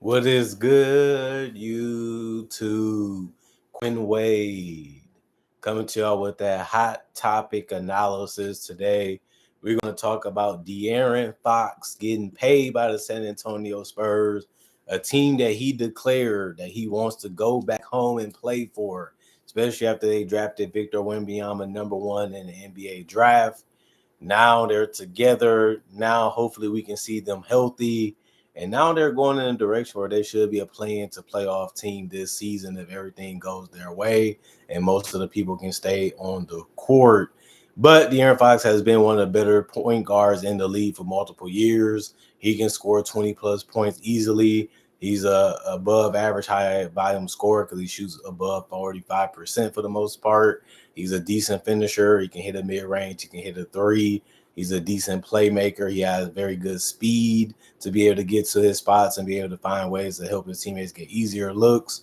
What is good, YouTube? Quinn Wade coming to y'all with that hot topic analysis today. We're going to talk about De'Aaron Fox getting paid by the San Antonio Spurs, a team that he declared that he wants to go back home and play for, especially after they drafted Victor Wembanyama #1 in the NBA draft. Now they're together. Now hopefully we can see them healthy. And now they're going in a direction where they should be a play-in to playoff team this season if everything goes their way and most of the people can stay on the court. But De'Aaron Fox has been one of the better point guards in the league for multiple years. He can score 20 plus points easily. He's a above average high volume scorer because he shoots above 45% for the most part. He's a decent finisher. He can hit a mid range. He can hit a three. He's a decent playmaker. He has very good speed to be able to get to his spots and be able to find ways to help his teammates get easier looks.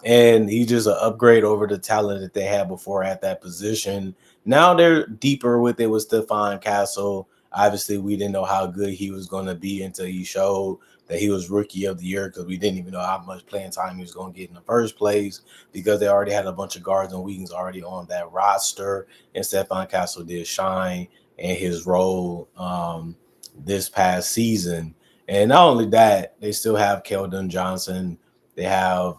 And he's just an upgrade over the talent that they had before at that position. Now they're deeper with it with Stephon Castle. Obviously, we didn't know how good he was going to be until he showed that he was rookie of the year because we didn't even know how much playing time he was going to get in the first place because they already had a bunch of guards and wings already on that roster. And Stephon Castle did shine in his role this past season. And not only that, they still have Keldon Johnson. They have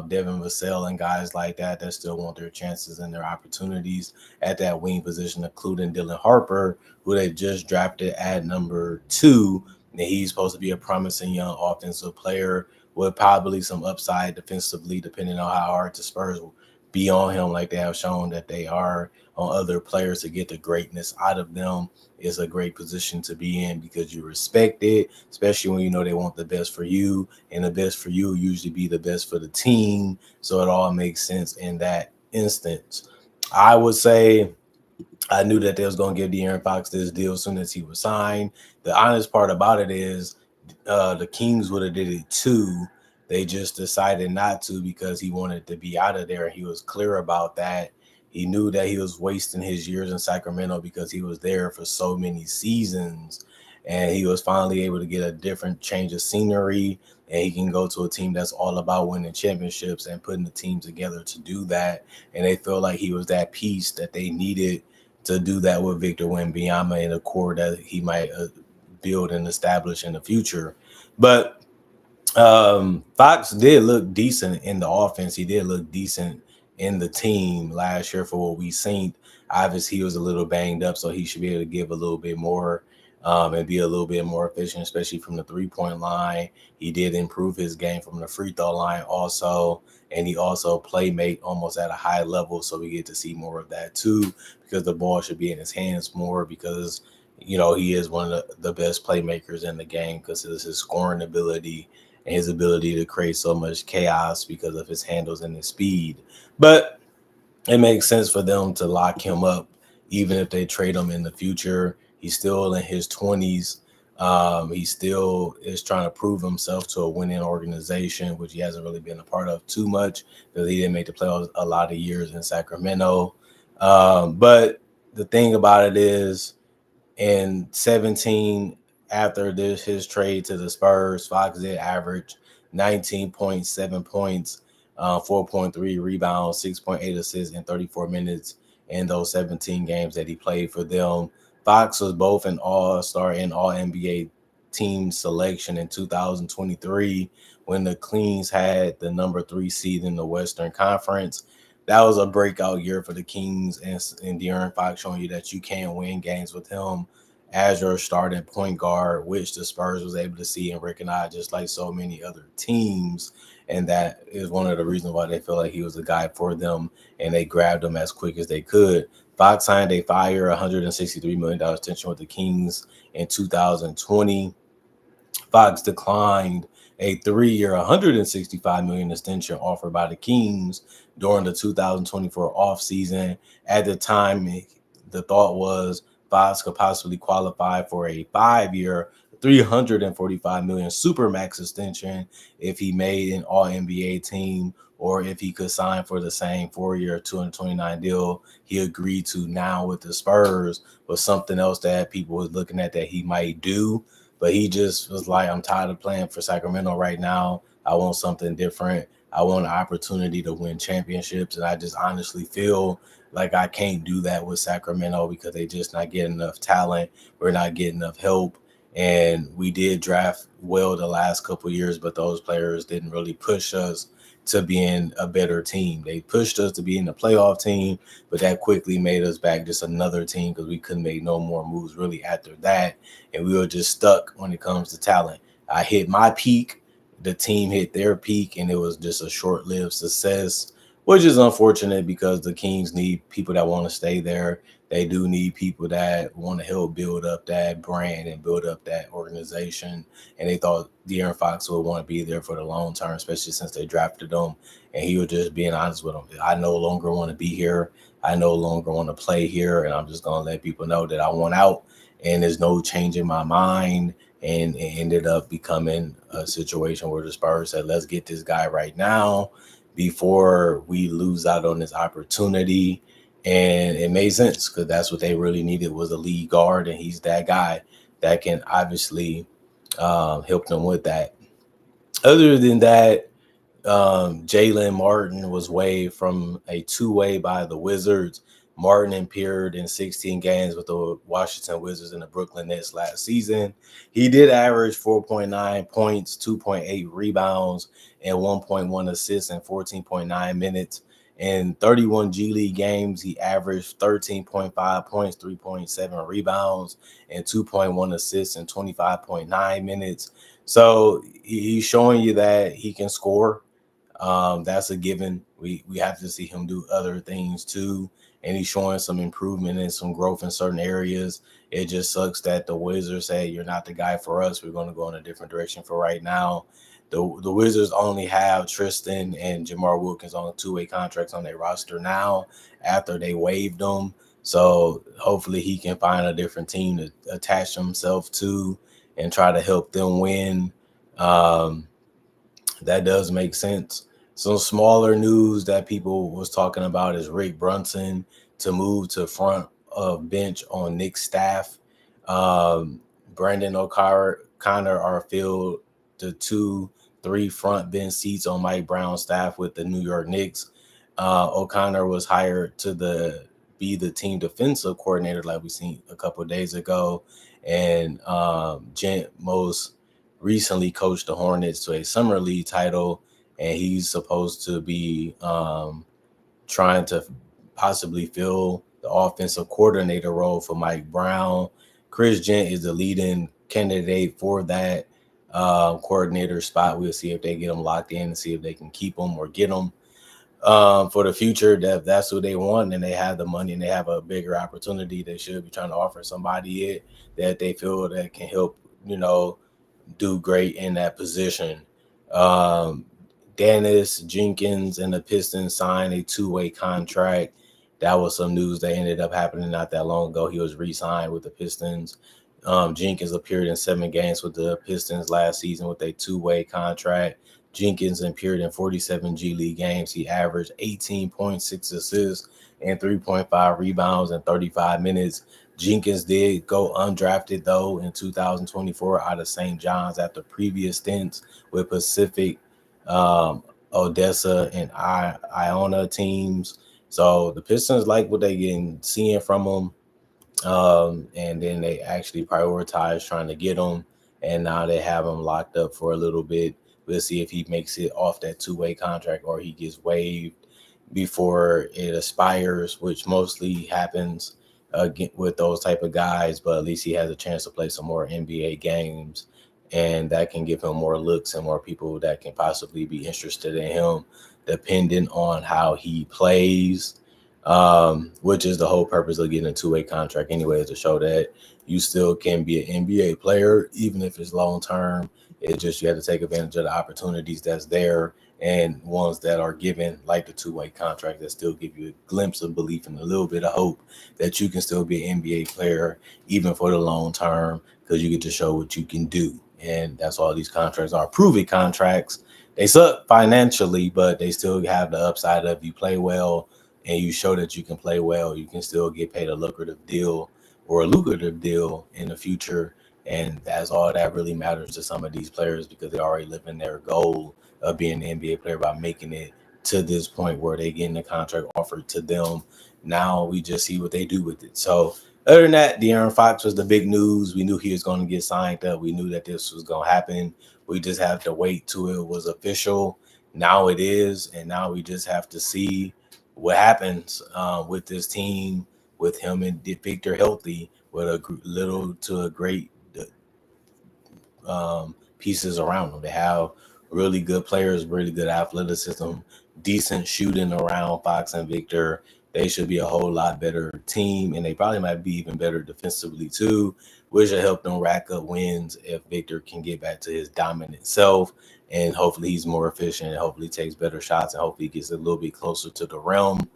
Devin Vassell and guys like that still want their chances and their opportunities at that wing position, including Dylan Harper, who they just drafted at #2. And he's supposed to be a promising young offensive player with probably some upside defensively, depending on how hard the Spurs will be on him, like they have shown that they are on other players to get the greatness out of them. Is a great position to be in because you respect it, especially when you know they want the best for you, and the best for you usually be the best for the team. So it all makes sense in that instance. I would say I knew that they was going to give De'Aaron Fox this deal as soon as he was signed. The honest part about it is the Kings would have did it too. They just decided not to because he wanted to be out of there. He was clear about that. He knew that he was wasting his years in Sacramento because he was there for so many seasons. And he was finally able to get a different change of scenery. And he can go to a team that's all about winning championships and putting the team together to do that. And they feel like he was that piece that they needed to do that with Victor Wembanyama and a core that he might build and establish in the future. But Fox did look decent in the offense. He did look decent in the team last year for what we seen. Obviously, he was a little banged up, so he should be able to give a little bit more and be a little bit more efficient, especially from the 3-point line. He did improve his game from the free throw line also, and he also playmate almost at a high level, so we get to see more of that too because the ball should be in his hands more because he is one of the best playmakers in the game because of his scoring ability and his ability to create so much chaos because of his handles and his speed. But it makes sense for them to lock him up, even if they trade him in the future. He's still in his 20s. He still is trying to prove himself to a winning organization, which he hasn't really been a part of too much because he didn't make the playoffs a lot of years in Sacramento. But the thing about it is, in 17, after his trade to the Spurs, Fox did average 19.7 points, 4.3 rebounds, 6.8 assists in 34 minutes in those 17 games that he played for them. Fox was both an All-Star and All-NBA team selection in 2023 when the Kings had the #3 seed in the Western Conference. That was a breakout year for the Kings and De'Aaron Fox, showing you that you can win games with him as your starting point guard, which the Spurs was able to see and recognize just like so many other teams. And that is one of the reasons why they feel like he was the guy for them and they grabbed him as quick as they could. Fox signed a 5-year, $163 million extension with the Kings in 2020. Fox declined a 3-year, $165 million extension offered by the Kings during the 2024 offseason. At the time, the thought was Fox could possibly qualify for a 5-year, $345 million supermax extension if he made an All-NBA team or if he could sign for the same 4-year, $229 deal he agreed to now with the Spurs was something else that people was looking at that he might do. but he just was like, I'm tired of playing for Sacramento right now. I want something different. I want an opportunity to win championships. And I just honestly feel like I can't do that with Sacramento because they just not getting enough talent. We're not getting enough help. And we did draft well the last couple of years, but those players didn't really push us to being a better team. They pushed us to being a playoff team, but that quickly made us back just another team because we couldn't make no more moves really after that. And we were just stuck when it comes to talent. I hit my peak, the team hit their peak, and it was just a short lived success, which is unfortunate because the Kings need people that want to stay there. They do need people that want to help build up that brand and build up that organization. And they thought De'Aaron Fox would want to be there for the long term, especially since they drafted him. And he was just being honest with them. I no longer want to be here. I no longer want to play here. And I'm just going to let people know that I want out. And there's no changing my mind. And it ended up becoming a situation where the Spurs said, let's get this guy right now before we lose out on this opportunity. And it made sense because that's what they really needed was a lead guard, and he's that guy that can obviously help them with that. Other than that, Jalen Martin was waived from a two-way by the Wizards. Martin appeared in 16 games with the Washington Wizards and the Brooklyn Nets last season. He did average 4.9 points, 2.8 rebounds, and 1.1 assists in 14.9 minutes. In 31 G League games, he averaged 13.5 points, 3.7 rebounds, and 2.1 assists in 25.9 minutes. So he's showing you that he can score. That's a given. We have to see him do other things too, and he's showing some improvement and some growth in certain areas. It just sucks that the Wizards say you're not the guy for us. We're going to go in a different direction for right now. The Wizards only have Tristan and Jamar Wilkins on two-way contracts on their roster now after they waived them. So hopefully he can find a different team to attach himself to and try to help them win. Um, that does make sense. Some smaller news that people was talking about is Rick Brunson to move to front of bench on Nick's staff. Um, Brandon O'Connor are filled the 2-3 front bench seats on Mike Brown's staff with the New York Knicks. O'Connor was hired to be the team defensive coordinator, like we seen a couple of days ago, and Gent most recently coached the Hornets to a summer league title, and he's supposed to be trying to possibly fill the offensive coordinator role for Mike Brown. Chris Gent is the leading candidate for that coordinator spot. We'll see if they get him locked in and see if they can keep him or get him for the future. That's who they want, and they have the money and they have a bigger opportunity. They should be trying to offer somebody it that they feel that can help, do great in that position. Um, Dennis Jenkins and the Pistons signed a two-way contract. That was some news that ended up happening not that long ago. He was re-signed with the Pistons. Jenkins appeared in 7 games with the Pistons last season with a two-way contract. Jenkins appeared in 47 G League games. He averaged 18.6 assists and 3.5 rebounds in 35 minutes. Jenkins did go undrafted, though, in 2024 out of St. John's after previous stints with Pacific, Odessa, and Iona teams. So the Pistons like what they seeing from him. And then they actually prioritized trying to get him, and now they have him locked up for a little bit. We'll see if he makes it off that two-way contract or he gets waived before it expires, which mostly happens with those type of guys. But at least he has a chance to play some more NBA games, and that can give him more looks and more people that can possibly be interested in him, depending on how he plays. Which is the whole purpose of getting a two-way contract anyway, is to show that you still can be an NBA player, even if it's long-term. It's just you have to take advantage of the opportunities that's there and ones that are given, like the two-way contract, that still give you a glimpse of belief and a little bit of hope that you can still be an NBA player, even for the long term, because you get to show what you can do. And that's all these contracts are. Prove-it contracts. They suck financially, but they still have the upside of you play well and you show that you can play well, you can still get paid a lucrative deal or a lucrative deal in the future. And that's all that really matters to some of these players, because they already live in their goal of being an NBA player by making it to this point where they getting the contract offered to them. Now we just see what they do with it. So other than that, De'Aaron Fox was the big news. We knew he was going to get signed up. We knew that this was going to happen. We just have to wait till it was official. Now it is, and now we just have to see what happens with this team, with him and Victor healthy, with a little to a great pieces around them. They have really good players, really good athleticism, decent shooting around Fox and Victor. They should be a whole lot better team, and they probably might be even better defensively too, which will help them rack up wins if Victor can get back to his dominant self. And hopefully he's more efficient, and hopefully takes better shots, and hopefully he gets a little bit closer to the rim.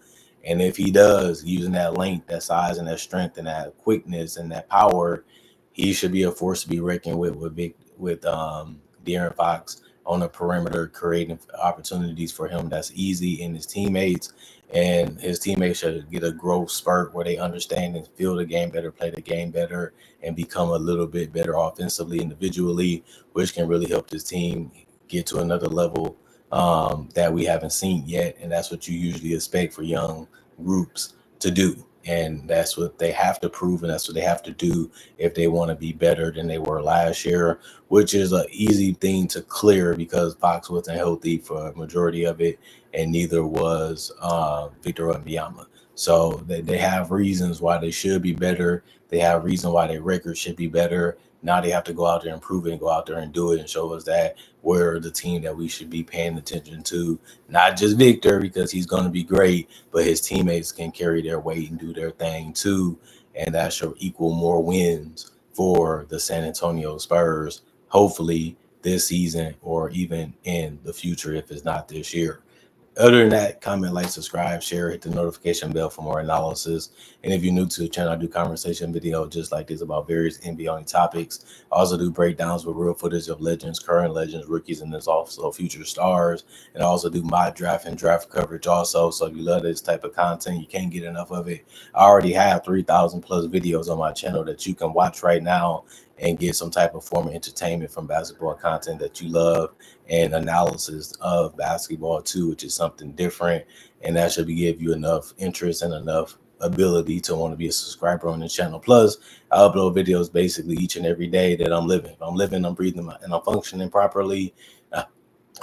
And if he does, using that length, that size, and that strength, and that quickness, and that power, he should be a force to be reckoned with De'Aaron Fox on the perimeter, creating opportunities for him that's easy, and his teammates. And his teammates should get a growth spurt where they understand and feel the game better, play the game better, and become a little bit better offensively, individually, which can really help this team get to another level that we haven't seen yet. And that's what you usually expect for young groups to do. And that's what they have to prove, and that's what they have to do if they want to be better than they were last year, which is an easy thing to clear because Fox wasn't healthy for a majority of it, and neither was Victor Wembanyama. So they have reasons why they should be better. They have reason why their record should be better. Now they have to go out there and prove it, and go out there and do it, and show us that we're the team that we should be paying attention to. Not just Victor, because he's going to be great, but his teammates can carry their weight and do their thing too. And that should equal more wins for the San Antonio Spurs, hopefully this season, or even in the future if it's not this year. Other than that, comment, like, subscribe, share, hit the notification bell for more analysis. And if you're new to the channel, I do conversation videos just like this about various NBA only topics. I also do breakdowns with real footage of legends, current legends, rookies, and there's also future stars. And I also do mock draft and draft coverage also. So if you love this type of content, you can't get enough of it. I already have 3,000 plus videos on my channel that you can watch right now and get some type of form of entertainment from basketball content that you love, and analysis of basketball too, which is something different. And that should give you enough interest and enough ability to want to be a subscriber on the channel. Plus, I upload videos basically each and every day that I'm living. If I'm living, I'm breathing, and I'm functioning properly,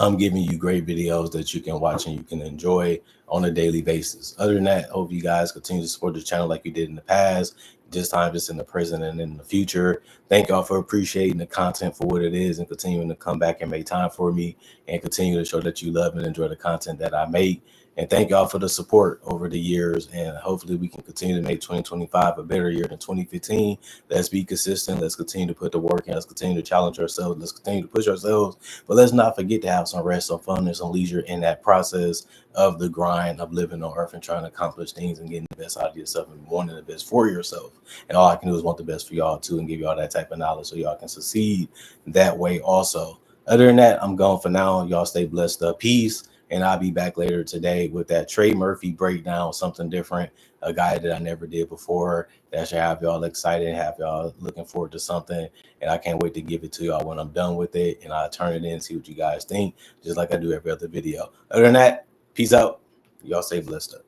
I'm giving you great videos that you can watch and you can enjoy on a daily basis. Other than that, hope you guys continue to support the channel like you did in the past, this time just in the present and in the future. Thank y'all for appreciating the content for what it is, and continuing to come back and make time for me, and continue to show that you love and enjoy the content that I make. And thank y'all for the support over the years, and hopefully we can continue to make 2025 a better year than 2015. Let's be consistent. Let's continue to put the work in. Let's continue to challenge ourselves. Let's continue to push ourselves. But let's not forget to have some rest, some fun, and some leisure in that process of the grind of living on earth and trying to accomplish things and getting the best out of yourself and wanting the best for yourself. And all I can do is want the best for y'all too, and give y'all that type of knowledge so y'all can succeed that way also. Other than that, I'm going for now. Y'all stay blessed. Peace. And I'll be back later today with that Trey Murphy breakdown, something different, a guy that I never did before. That should have y'all excited, have y'all looking forward to something. And I can't wait to give it to y'all when I'm done with it. And I'll turn it in and see what you guys think, just like I do every other video. Other than that, peace out. Y'all stay blessed up.